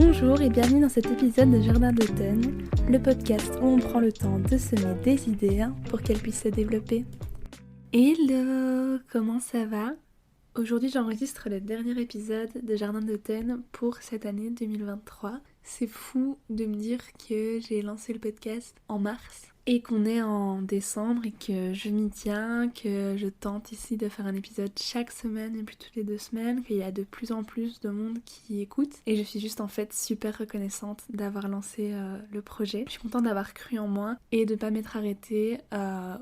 Bonjour et bienvenue dans cet épisode de Jardin d'automne, le podcast où on prend le temps de semer des idées pour qu'elles puissent se développer. Hello, comment ça va ? Aujourd'hui j'enregistre le dernier épisode de Jardin d'automne pour cette année 2023. C'est fou de me dire que j'ai lancé le podcast en mars et qu'on est en décembre et que je m'y tiens, que je tente ici de faire un épisode chaque semaine et puis toutes les 2 semaines, qu'il y a de plus en plus de monde qui écoute et je suis juste en fait super reconnaissante d'avoir lancé le projet. Je suis contente d'avoir cru en moi et de pas m'être arrêtée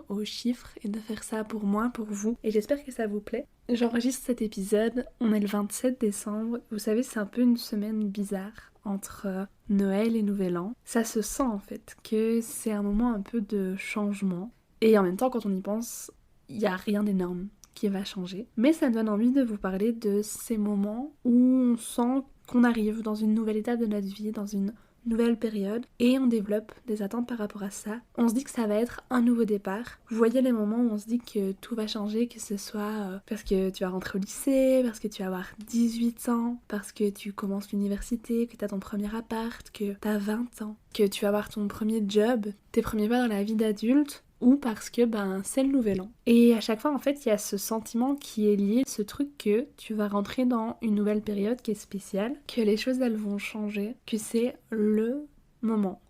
aux chiffres et de faire ça pour moi, pour vous, et j'espère que ça vous plaît. J'enregistre cet épisode, on est le 27 décembre, vous savez c'est un peu une semaine bizarre entre Noël et Nouvel An. Ça se sent en fait que c'est un moment un peu de changement et en même temps quand on y pense, il n'y a rien d'énorme qui va changer. Mais ça me donne envie de vous parler de ces moments où on sent qu'on arrive dans une nouvelle étape de notre vie, dans une nouvelle période et on développe des attentes par rapport à ça. On se dit que ça va être un nouveau départ. Vous voyez les moments où on se dit que tout va changer, que ce soit parce que tu vas rentrer au lycée, parce que tu vas avoir 18 ans, parce que tu commences l'université, que tu as ton premier appart, que tu as 20 ans, que tu vas avoir ton premier job, tes premiers pas dans la vie d'adulte, ou parce que c'est le nouvel an. Et à chaque fois en fait il y a ce sentiment qui est lié, ce truc que tu vas rentrer dans une nouvelle période qui est spéciale, que les choses elles vont changer, que c'est le moment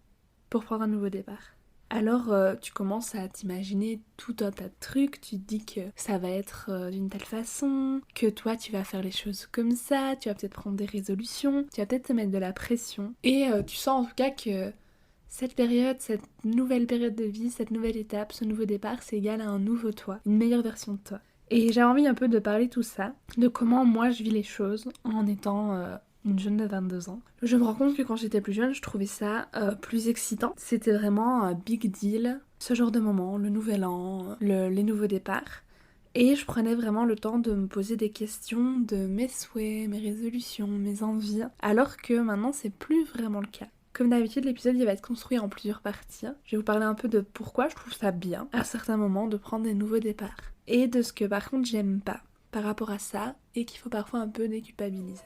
pour prendre un nouveau départ. Alors tu commences à t'imaginer tout un tas de trucs, tu te dis que ça va être d'une telle façon, que toi tu vas faire les choses comme ça, tu vas peut-être prendre des résolutions, tu vas peut-être te mettre de la pression et tu sens en tout cas que cette période, cette nouvelle période de vie, cette nouvelle étape, ce nouveau départ, c'est égal à un nouveau toi, une meilleure version de toi. Et j'ai envie un peu de parler de tout ça, de comment moi je vis les choses en étant une jeune de 22 ans. Je me rends compte que quand j'étais plus jeune, je trouvais ça plus excitant. C'était vraiment un big deal, ce genre de moment, le nouvel an, les nouveaux départs. Et je prenais vraiment le temps de me poser des questions de mes souhaits, mes résolutions, mes envies, alors que maintenant c'est plus vraiment le cas. Comme d'habitude, l'épisode il va être construit en plusieurs parties. Je vais vous parler un peu de pourquoi je trouve ça bien, à certains moments, de prendre des nouveaux départs. Et de ce que par contre j'aime pas par rapport à ça, et qu'il faut parfois un peu déculpabiliser.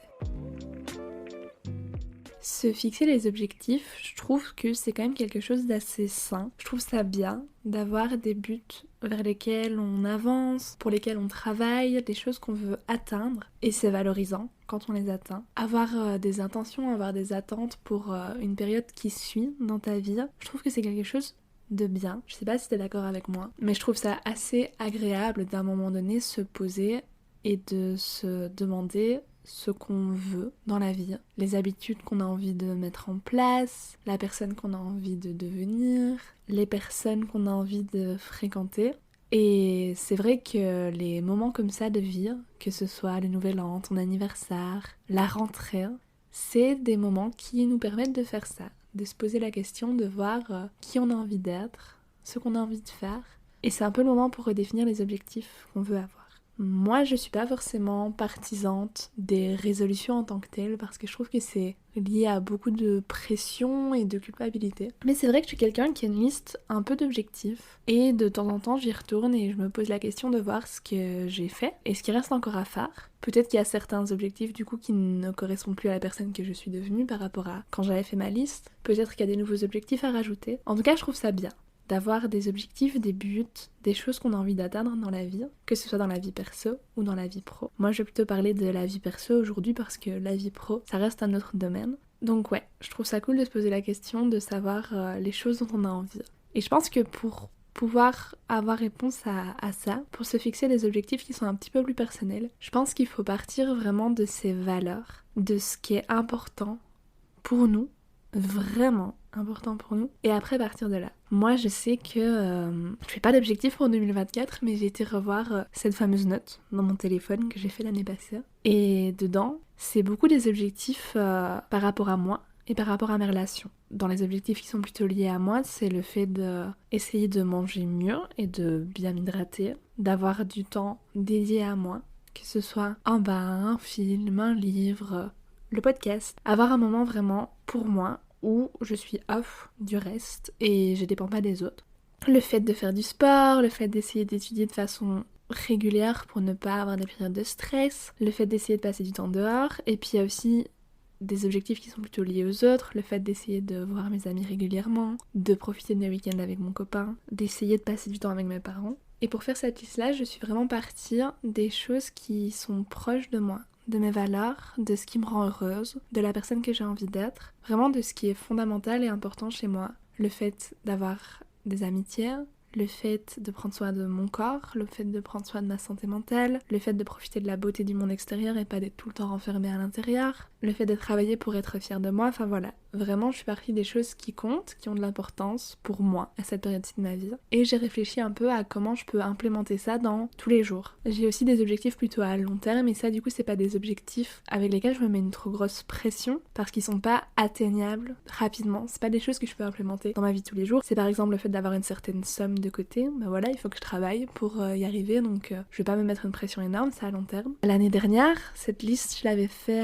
Se fixer les objectifs, je trouve que c'est quand même quelque chose d'assez sain. Je trouve ça bien d'avoir des buts vers lesquels on avance, pour lesquels on travaille, des choses qu'on veut atteindre. Et c'est valorisant quand on les atteint. Avoir des intentions, avoir des attentes pour une période qui suit dans ta vie, je trouve que c'est quelque chose de bien. Je sais pas si t'es d'accord avec moi, mais je trouve ça assez agréable d'un moment donné se poser et de se demander ce qu'on veut dans la vie, les habitudes qu'on a envie de mettre en place, la personne qu'on a envie de devenir, les personnes qu'on a envie de fréquenter. Et c'est vrai que les moments comme ça de vie, que ce soit le nouvel an, ton anniversaire, la rentrée, c'est des moments qui nous permettent de faire ça, de se poser la question, de voir qui on a envie d'être, ce qu'on a envie de faire. Et c'est un peu le moment pour redéfinir les objectifs qu'on veut avoir. Moi, je suis pas forcément partisante des résolutions en tant que telles parce que je trouve que c'est lié à beaucoup de pression et de culpabilité. Mais c'est vrai que je suis quelqu'un qui a une liste un peu d'objectifs et de temps en temps j'y retourne et je me pose la question de voir ce que j'ai fait et ce qui reste encore à faire. Peut-être qu'il y a certains objectifs du coup qui ne correspondent plus à la personne que je suis devenue par rapport à quand j'avais fait ma liste. Peut-être qu'il y a des nouveaux objectifs à rajouter. En tout cas, je trouve ça bien d'avoir des objectifs, des buts, des choses qu'on a envie d'atteindre dans la vie, que ce soit dans la vie perso ou dans la vie pro. Moi, je vais plutôt parler de la vie perso aujourd'hui parce que la vie pro, ça reste un autre domaine. Donc ouais, je trouve ça cool de se poser la question, de savoir les choses dont on a envie. Et je pense que pour pouvoir avoir réponse à ça, pour se fixer des objectifs qui sont un petit peu plus personnels, je pense qu'il faut partir vraiment de ses valeurs, de ce qui est important pour nous, vraiment important pour nous, et après partir de là. Moi je sais que je fais pas d'objectif pour 2024, mais j'ai été revoir cette fameuse note dans mon téléphone que j'ai fait l'année passée, et dedans c'est beaucoup des objectifs par rapport à moi et par rapport à mes relations. Dans les objectifs qui sont plutôt liés à moi, c'est le fait d'essayer de manger mieux et de bien m'hydrater, d'avoir du temps dédié à moi, que ce soit un bain, un film, un livre, le podcast, avoir un moment vraiment pour moi où je suis off du reste et je dépends pas des autres. Le fait de faire du sport, le fait d'essayer d'étudier de façon régulière pour ne pas avoir des périodes de stress, le fait d'essayer de passer du temps dehors, et puis il y a aussi des objectifs qui sont plutôt liés aux autres, le fait d'essayer de voir mes amis régulièrement, de profiter de mes week-ends avec mon copain, d'essayer de passer du temps avec mes parents. Et pour faire cette liste-là, je suis vraiment partie des choses qui sont proches de moi, de mes valeurs, de ce qui me rend heureuse, de la personne que j'ai envie d'être, vraiment de ce qui est fondamental et important chez moi. Le fait d'avoir des amitiés, le fait de prendre soin de mon corps, le fait de prendre soin de ma santé mentale, le fait de profiter de la beauté du monde extérieur et pas d'être tout le temps renfermée à l'intérieur, le fait de travailler pour être fière de moi, enfin voilà. Vraiment, je suis partie des choses qui comptent, qui ont de l'importance pour moi à cette période-ci de ma vie. Et j'ai réfléchi un peu à comment je peux implémenter ça dans tous les jours. J'ai aussi des objectifs plutôt à long terme et ça du coup c'est pas des objectifs avec lesquels je me mets une trop grosse pression parce qu'ils sont pas atteignables rapidement. C'est pas des choses que je peux implémenter dans ma vie tous les jours. C'est par exemple le fait d'avoir une certaine somme de côté. Ben voilà, il faut que je travaille pour y arriver donc je vais pas me mettre une pression énorme, c'est à long terme. L'année dernière, cette liste je l'avais fait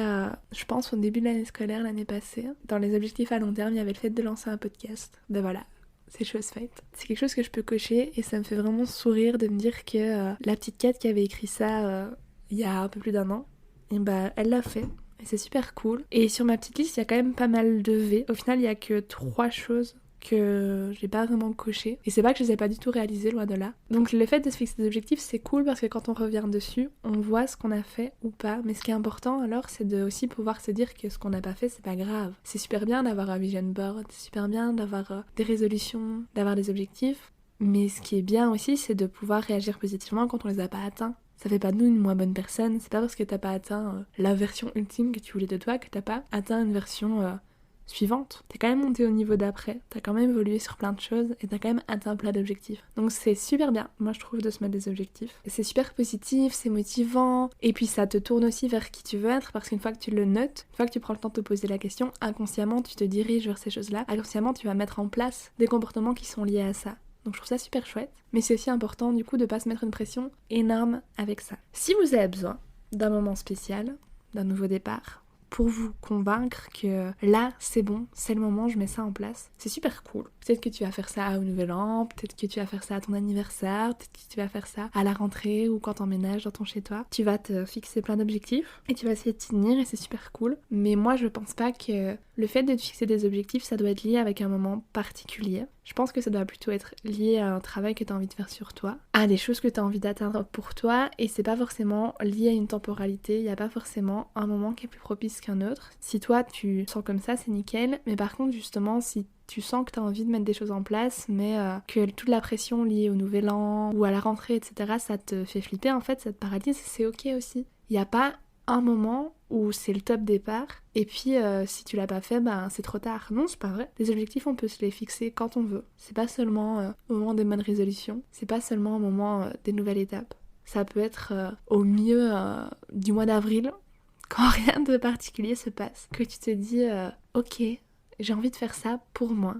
je pense au début de l'année scolaire l'année passée. Dans les objectifs à long terme, il y avait le fait de lancer un podcast. Ben voilà, c'est chose faite. C'est quelque chose que je peux cocher et ça me fait vraiment sourire de me dire que la petite Kat qui avait écrit ça il y a un peu plus d'1 an, et bah elle l'a fait. Et c'est super cool. Et sur ma petite liste, il y a quand même pas mal de V. Au final, il y a que 3 choses que j'ai pas vraiment coché. Et c'est pas que je les ai pas du tout réalisées, loin de là. Donc le fait de se fixer des objectifs, c'est cool parce que quand on revient dessus, on voit ce qu'on a fait ou pas. Mais ce qui est important alors, c'est de aussi pouvoir se dire que ce qu'on n'a pas fait, c'est pas grave. C'est super bien d'avoir un vision board, c'est super bien d'avoir des résolutions, d'avoir des objectifs. Mais ce qui est bien aussi, c'est de pouvoir réagir positivement quand on les a pas atteints. Ça fait pas de nous une moins bonne personne, c'est pas parce que t'as pas atteint la version ultime que tu voulais de toi que t'as pas atteint une version suivante. T'es quand même monté au niveau d'après, t'as quand même évolué sur plein de choses et t'as quand même atteint plein d'objectifs. Donc c'est super bien, moi je trouve, de se mettre des objectifs. Et c'est super positif, c'est motivant, et puis ça te tourne aussi vers qui tu veux être parce qu'une fois que tu le notes, une fois que tu prends le temps de te poser la question, inconsciemment tu te diriges vers ces choses-là, inconsciemment tu vas mettre en place des comportements qui sont liés à ça. Donc je trouve ça super chouette, mais c'est aussi important du coup de pas se mettre une pression énorme avec ça. Si vous avez besoin d'un moment spécial, d'un nouveau départ, pour vous convaincre que là c'est bon, c'est le moment, je mets ça en place, c'est super cool. Peut-être que tu vas faire ça au nouvel an, peut-être que tu vas faire ça à ton anniversaire, peut-être que tu vas faire ça à la rentrée ou quand t'emménages dans ton chez-toi. Tu vas te fixer plein d'objectifs et tu vas essayer de t'y tenir et c'est super cool. Mais moi je pense pas que le fait de te fixer des objectifs ça doit être lié avec un moment particulier. Je pense que ça doit plutôt être lié à un travail que tu as envie de faire sur toi, à des choses que tu as envie d'atteindre pour toi, et c'est pas forcément lié à une temporalité, il n'y a pas forcément un moment qui est plus propice qu'un autre. Si toi tu sens comme ça, c'est nickel, mais par contre justement si tu sens que tu as envie de mettre des choses en place, mais que toute la pression liée au nouvel an ou à la rentrée, etc., ça te fait flipper, en fait, ça te paralyse, c'est ok aussi. Il n'y a pas un moment où c'est le top départ et puis si tu l'as pas fait, ben c'est trop tard. Non, c'est pas vrai. Les objectifs, on peut se les fixer quand on veut. C'est pas seulement au moment des bonnes résolutions, c'est pas seulement au moment des nouvelles étapes. Ça peut être au milieu du mois d'avril, quand rien de particulier se passe, que tu te dis ok, j'ai envie de faire ça pour moi.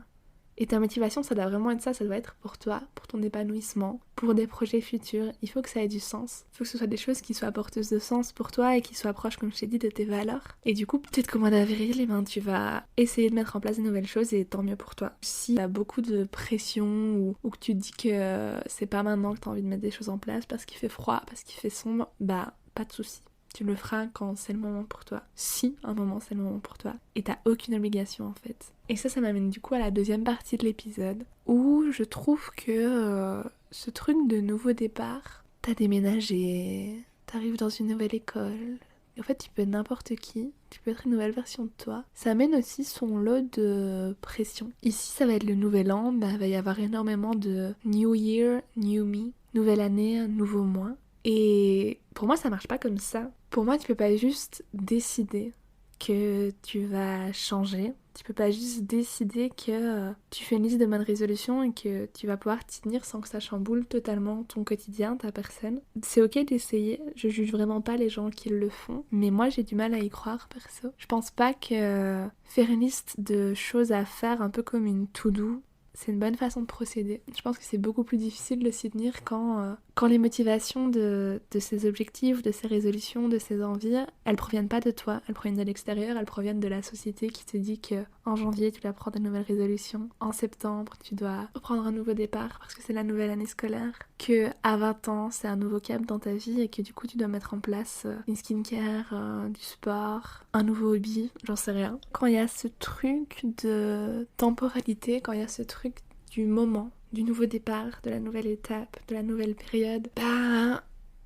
Et ta motivation, ça doit vraiment être ça doit être pour toi, pour ton épanouissement, pour des projets futurs. Il faut que ça ait du sens. Il faut que ce soit des choses qui soient porteuses de sens pour toi et qui soient proches, comme je t'ai dit, de tes valeurs. Et du coup, peut-être qu'au mois d'avril, tu vas essayer de mettre en place de nouvelles choses et tant mieux pour toi. Si t'as beaucoup de pression ou que tu te dis que c'est pas maintenant que t'as envie de mettre des choses en place parce qu'il fait froid, parce qu'il fait sombre, bah pas de souci. Tu le feras quand c'est le moment pour toi. Si un moment c'est le moment pour toi. Et t'as aucune obligation en fait. Et ça m'amène du coup à la deuxième partie de l'épisode où je trouve que ce truc de nouveau départ, t'as déménagé, t'arrives dans une nouvelle école. Et en fait tu peux être n'importe qui, tu peux être une nouvelle version de toi. Ça amène aussi son lot de pression. Ici ça va être le nouvel an, il va y avoir énormément de New Year, New Me, nouvelle année, nouveau moi. Et pour moi, ça marche pas comme ça. Pour moi, tu peux pas juste décider que tu vas changer. Tu peux pas juste décider que tu fais une liste de bonnes résolutions et que tu vas pouvoir t'y tenir sans que ça chamboule totalement ton quotidien, ta personne. C'est ok d'essayer, je juge vraiment pas les gens qui le font, mais moi j'ai du mal à y croire perso. Je pense pas que faire une liste de choses à faire un peu comme une to-do, c'est une bonne façon de procéder. Je pense que c'est beaucoup plus difficile de s'y tenir quand les motivations de ces objectifs, de ces résolutions, de ces envies, elles proviennent pas de toi, elles proviennent de l'extérieur, elles proviennent de la société qui te dit qu'en janvier tu dois prendre de nouvelles résolutions, en septembre tu dois reprendre un nouveau départ parce que c'est la nouvelle année scolaire, que à 20 ans c'est un nouveau cap dans ta vie et que du coup tu dois mettre en place une skincare, du sport, un nouveau hobby, j'en sais rien. Quand il y a ce truc de temporalité, quand il y a ce truc du moment, du nouveau départ, de la nouvelle étape, de la nouvelle période,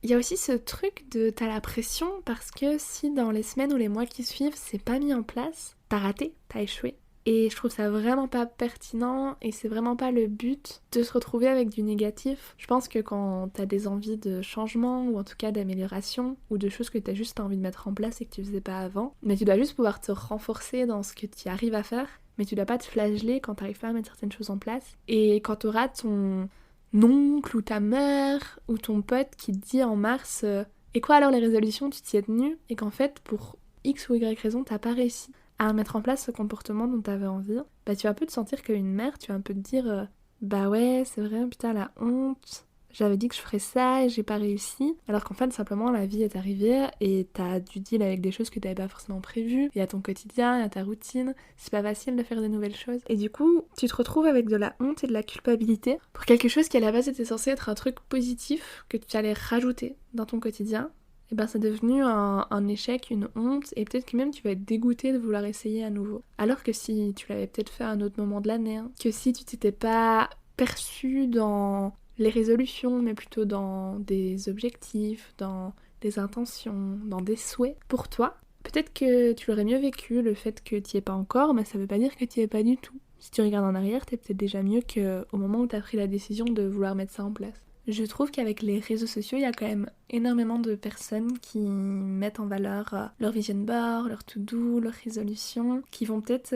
il y a aussi ce truc de t'as la pression parce que si dans les semaines ou les mois qui suivent c'est pas mis en place, t'as raté, t'as échoué. Et je trouve ça vraiment pas pertinent et c'est vraiment pas le but de se retrouver avec du négatif. Je pense que quand t'as des envies de changement ou en tout cas d'amélioration ou de choses que t'as juste envie de mettre en place et que tu faisais pas avant, mais tu dois juste pouvoir te renforcer dans ce que tu arrives à faire, mais tu dois pas te flageller quand t'arrives pas à mettre certaines choses en place. Et quand t'auras ton oncle ou ta mère ou ton pote qui te dit en mars et quoi alors les résolutions, tu t'y es tenu et qu'en fait pour X ou Y raison t'as pas réussi à mettre en place ce comportement dont t'avais envie, tu vas un peu te sentir comme une mère, tu vas un peu te dire bah ouais c'est vrai, putain la honte, j'avais dit que je ferais ça et j'ai pas réussi, alors qu'en fait simplement la vie est arrivée et t'as dû deal avec des choses que t'avais pas forcément prévues, il y a ton quotidien, il y a ta routine, c'est pas facile de faire des nouvelles choses et du coup tu te retrouves avec de la honte et de la culpabilité pour quelque chose qui à la base était censé être un truc positif que tu allais rajouter dans ton quotidien. Et c'est devenu un échec, une honte, et peut-être que même tu vas être dégoûté de vouloir essayer à nouveau. Alors que si tu l'avais peut-être fait à un autre moment de l'année, que si tu t'étais pas perçu dans les résolutions, mais plutôt dans des objectifs, dans des intentions, dans des souhaits pour toi, peut-être que tu l'aurais mieux vécu, le fait que tu y es pas encore, mais ça veut pas dire que tu y es pas du tout. Si tu regardes en arrière, t'es peut-être déjà mieux qu'au moment où t'as pris la décision de vouloir mettre ça en place. Je trouve qu'avec les réseaux sociaux, il y a quand même énormément de personnes qui mettent en valeur leur vision board, leur to-do, leurs résolutions, qui vont peut-être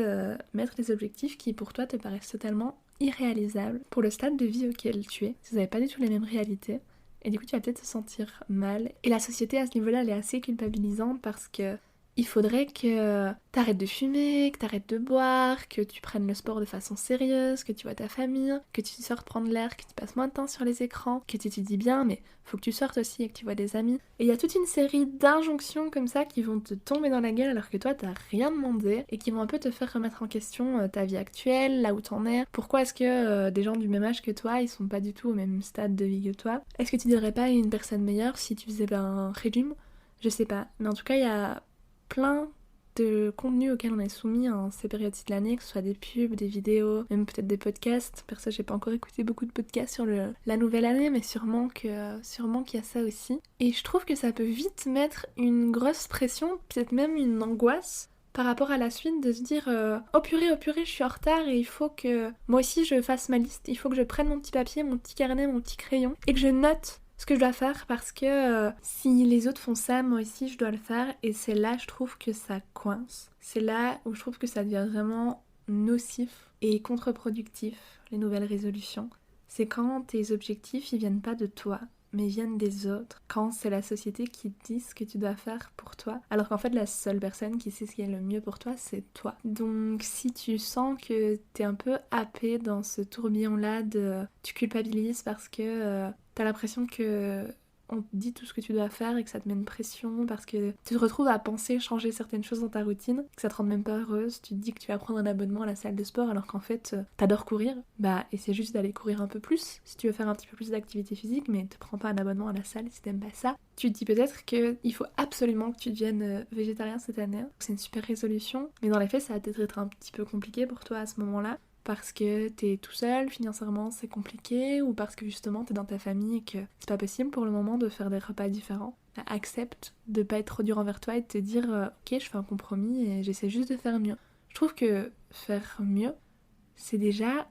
mettre des objectifs qui pour toi te paraissent totalement irréalisables pour le stade de vie auquel tu es. Vous n'avez pas du tout les mêmes réalités. Et du coup, tu vas peut-être te sentir mal. Et la société, à ce niveau-là, elle est assez culpabilisante parce que il faudrait que t'arrêtes de fumer, que t'arrêtes de boire, que tu prennes le sport de façon sérieuse, que tu vois ta famille, que tu sortes prendre l'air, que tu passes moins de temps sur les écrans, que tu t'étudies bien, mais faut que tu sortes aussi et que tu vois des amis. Et il y a toute une série d'injonctions comme ça qui vont te tomber dans la gueule alors que toi t'as rien demandé et qui vont un peu te faire remettre en question ta vie actuelle, là où t'en es. Pourquoi est-ce que des gens du même âge que toi, ils sont pas du tout au même stade de vie que toi? Est-ce que tu dirais pas une personne meilleure si tu faisais un régime? Je sais pas, mais en tout cas il y a plein de contenus auxquels on est soumis en ces périodes-ci de l'année, que ce soit des pubs, des vidéos, même peut-être des podcasts. Perso, j'ai pas encore écouté beaucoup de podcasts sur la nouvelle année, mais sûrement qu'il y a ça aussi. Et je trouve que ça peut vite mettre une grosse pression, peut-être même une angoisse par rapport à la suite, de se dire oh purée, je suis en retard et il faut que moi aussi je fasse ma liste, il faut que je prenne mon petit papier, mon petit carnet, mon petit crayon et que je note ce que je dois faire parce que si les autres font ça, moi aussi je dois le faire. Et c'est là je trouve que ça coince. C'est là où je trouve que ça devient vraiment nocif et contre-productif, les nouvelles résolutions. C'est quand tes objectifs ils viennent pas de toi, mais viennent des autres. Quand c'est la société qui te dit ce que tu dois faire pour toi, alors qu'en fait la seule personne qui sait ce qui est le mieux pour toi, c'est toi. Donc si tu sens que t'es un peu happé dans ce tourbillon-là tu culpabilises parce que t'as l'impression que on te dit tout ce que tu dois faire et que ça te met une pression parce que tu te retrouves à penser changer certaines choses dans ta routine, que ça te rend même pas heureuse, tu te dis que tu vas prendre un abonnement à la salle de sport alors qu'en fait t'adores courir, essaie juste d'aller courir un peu plus si tu veux faire un petit peu plus d'activité physique, mais te prends pas un abonnement à la salle si t'aimes pas ça. Tu te dis peut-être qu'il faut absolument que tu deviennes végétarien cette année, c'est une super résolution, mais dans les faits ça va peut-être être un petit peu compliqué pour toi à ce moment-là. Parce que t'es tout seul, financièrement c'est compliqué, ou parce que justement t'es dans ta famille et que c'est pas possible pour le moment de faire des repas différents. Accepte de pas être trop dur envers toi et de te dire ok, je fais un compromis et j'essaie juste de faire mieux. Je trouve que faire mieux, c'est déjà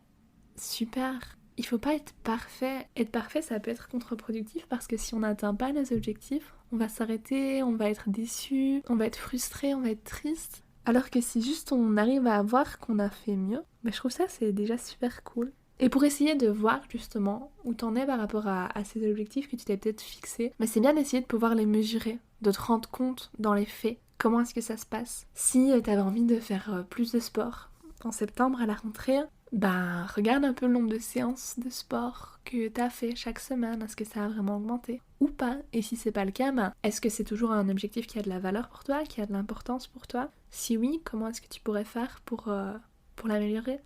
super. Il faut pas être parfait. Être parfait, ça peut être contre-productif parce que si on n'atteint pas nos objectifs, on va s'arrêter, on va être déçu, on va être frustré, on va être triste. Alors que si juste on arrive à voir qu'on a fait mieux, je trouve ça c'est déjà super cool. Et pour essayer de voir justement où t'en es par rapport à ces objectifs que tu t'es peut-être fixés, c'est bien d'essayer de pouvoir les mesurer, de te rendre compte dans les faits comment est-ce que ça se passe. Si t'avais envie de faire plus de sport en septembre à la rentrée, regarde un peu le nombre de séances de sport que t'as fait chaque semaine, est-ce que ça a vraiment augmenté ou pas? Et si c'est pas le cas, est-ce que c'est toujours un objectif qui a de la valeur pour toi, qui a de l'importance pour toi? Si oui, comment est-ce que tu pourrais faire pour l'améliorer?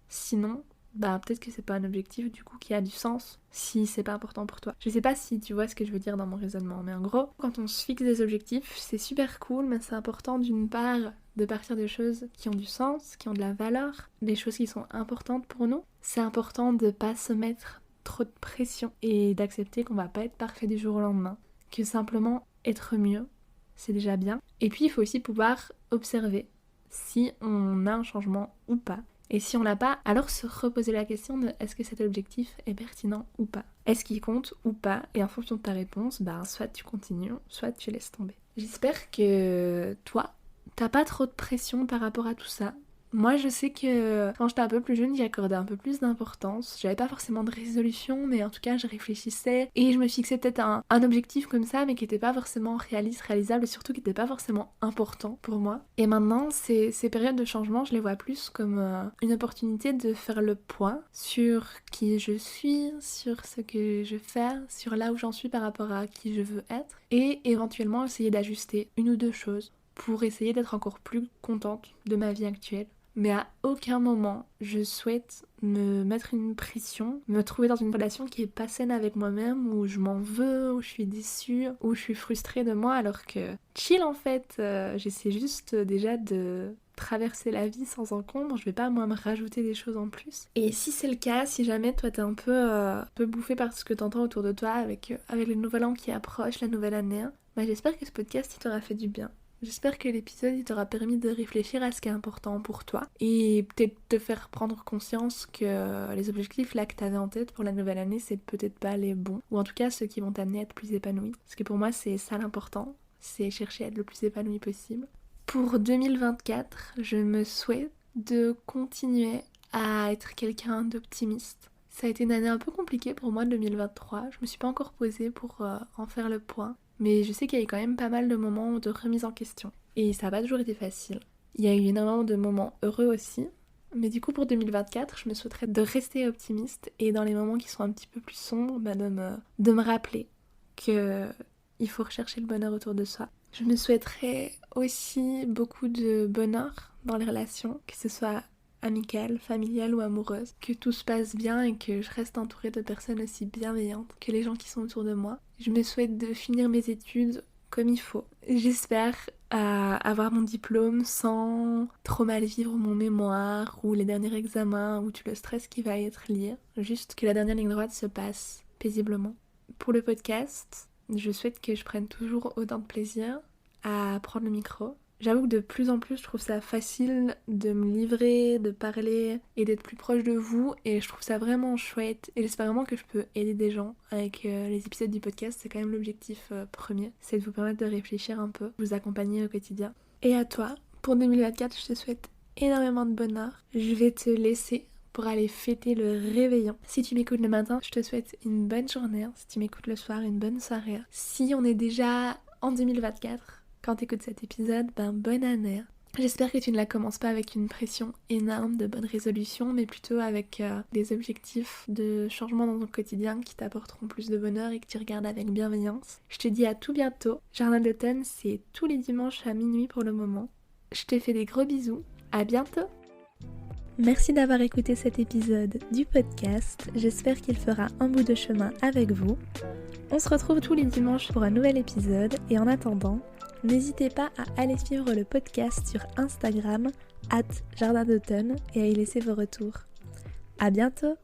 Sinon, peut-être que c'est pas un objectif du coup qui a du sens si c'est pas important pour toi. Je sais pas si tu vois ce que je veux dire dans mon raisonnement, mais en gros, quand on se fixe des objectifs, c'est super cool, mais c'est important d'une part de partir des choses qui ont du sens, qui ont de la valeur, des choses qui sont importantes pour nous. C'est important de pas se mettre trop de pression et d'accepter qu'on va pas être parfait du jour au lendemain, que simplement être mieux, c'est déjà bien. Et puis il faut aussi pouvoir observer si on a un changement ou pas. Et si on l'a pas, alors se reposer la question de est-ce que cet objectif est pertinent ou pas? Est-ce qu'il compte ou pas? Et en fonction de ta réponse, soit tu continues, soit tu laisses tomber. J'espère que toi, t'as pas trop de pression par rapport à tout ça. Moi, je sais que quand j'étais un peu plus jeune, j'y accordais un peu plus d'importance. J'avais pas forcément de résolution, mais en tout cas, je réfléchissais et je me fixais peut-être un objectif comme ça, mais qui était pas forcément réalisable et surtout qui était pas forcément important pour moi. Et maintenant, ces périodes de changement, je les vois plus comme une opportunité de faire le point sur qui je suis, sur ce que je fais, sur là où j'en suis par rapport à qui je veux être et éventuellement essayer d'ajuster une ou deux choses pour essayer d'être encore plus contente de ma vie actuelle. Mais à aucun moment je souhaite me mettre une pression, me trouver dans une relation qui est pas saine avec moi-même, où je m'en veux, où je suis déçue, où je suis frustrée de moi, alors que chill en fait, j'essaie juste déjà de traverser la vie sans encombre, je vais pas moi me rajouter des choses en plus. Et si c'est le cas, si jamais toi t'es un peu bouffé par ce que t'entends autour de toi avec le nouvel an qui approche, la nouvelle année, j'espère que ce podcast il t'aura fait du bien. J'espère que l'épisode il t'aura permis de réfléchir à ce qui est important pour toi et peut-être te faire prendre conscience que les objectifs là que t'avais en tête pour la nouvelle année c'est peut-être pas les bons, ou en tout cas ceux qui vont t'amener à être plus épanoui. Parce que pour moi c'est ça l'important, c'est chercher à être le plus épanoui possible. Pour 2024, je me souhaite de continuer à être quelqu'un d'optimiste. Ça a été une année un peu compliquée pour moi 2023, je me suis pas encore posée pour en faire le point. Mais je sais qu'il y a eu quand même pas mal de moments de remise en question. Et ça n'a pas toujours été facile. Il y a eu énormément de moments heureux aussi. Mais du coup pour 2024, je me souhaiterais de rester optimiste et dans les moments qui sont un petit peu plus sombres, de me rappeler qu'il faut rechercher le bonheur autour de soi. Je me souhaiterais aussi beaucoup de bonheur dans les relations, que ce soit amicale, familiale ou amoureuse, que tout se passe bien et que je reste entourée de personnes aussi bienveillantes que les gens qui sont autour de moi. Je me souhaite de finir mes études comme il faut. J'espère avoir mon diplôme sans trop mal vivre mon mémoire ou les derniers examens ou tout le stress qui va y être lié. Juste que la dernière ligne droite se passe paisiblement. Pour le podcast, je souhaite que je prenne toujours autant de plaisir à prendre le micro. J'avoue que de plus en plus, je trouve ça facile de me livrer, de parler et d'être plus proche de vous. Et je trouve ça vraiment chouette. Et j'espère vraiment que je peux aider des gens avec les épisodes du podcast. C'est quand même l'objectif premier. C'est de vous permettre de réfléchir un peu, vous accompagner au quotidien. Et à toi, pour 2024, je te souhaite énormément de bonheur. Je vais te laisser pour aller fêter le réveillon. Si tu m'écoutes le matin, je te souhaite une bonne journée. Si tu m'écoutes le soir, une bonne soirée. Si on est déjà en 2024... quand t'écoutes cet épisode, bonne année. J'espère que tu ne la commences pas avec une pression énorme de bonnes résolutions, mais plutôt avec des objectifs de changement dans ton quotidien qui t'apporteront plus de bonheur et que tu regardes avec bienveillance. Je te dis à tout bientôt. Jardin d'automne, c'est tous les dimanches à minuit pour le moment. Je te fais des gros bisous. À bientôt. Merci d'avoir écouté cet épisode du podcast. J'espère qu'il fera un bout de chemin avec vous. On se retrouve tous les dimanches pour un nouvel épisode et en attendant, n'hésitez pas à aller suivre le podcast sur Instagram @jardin d'automne et à y laisser vos retours. À bientôt!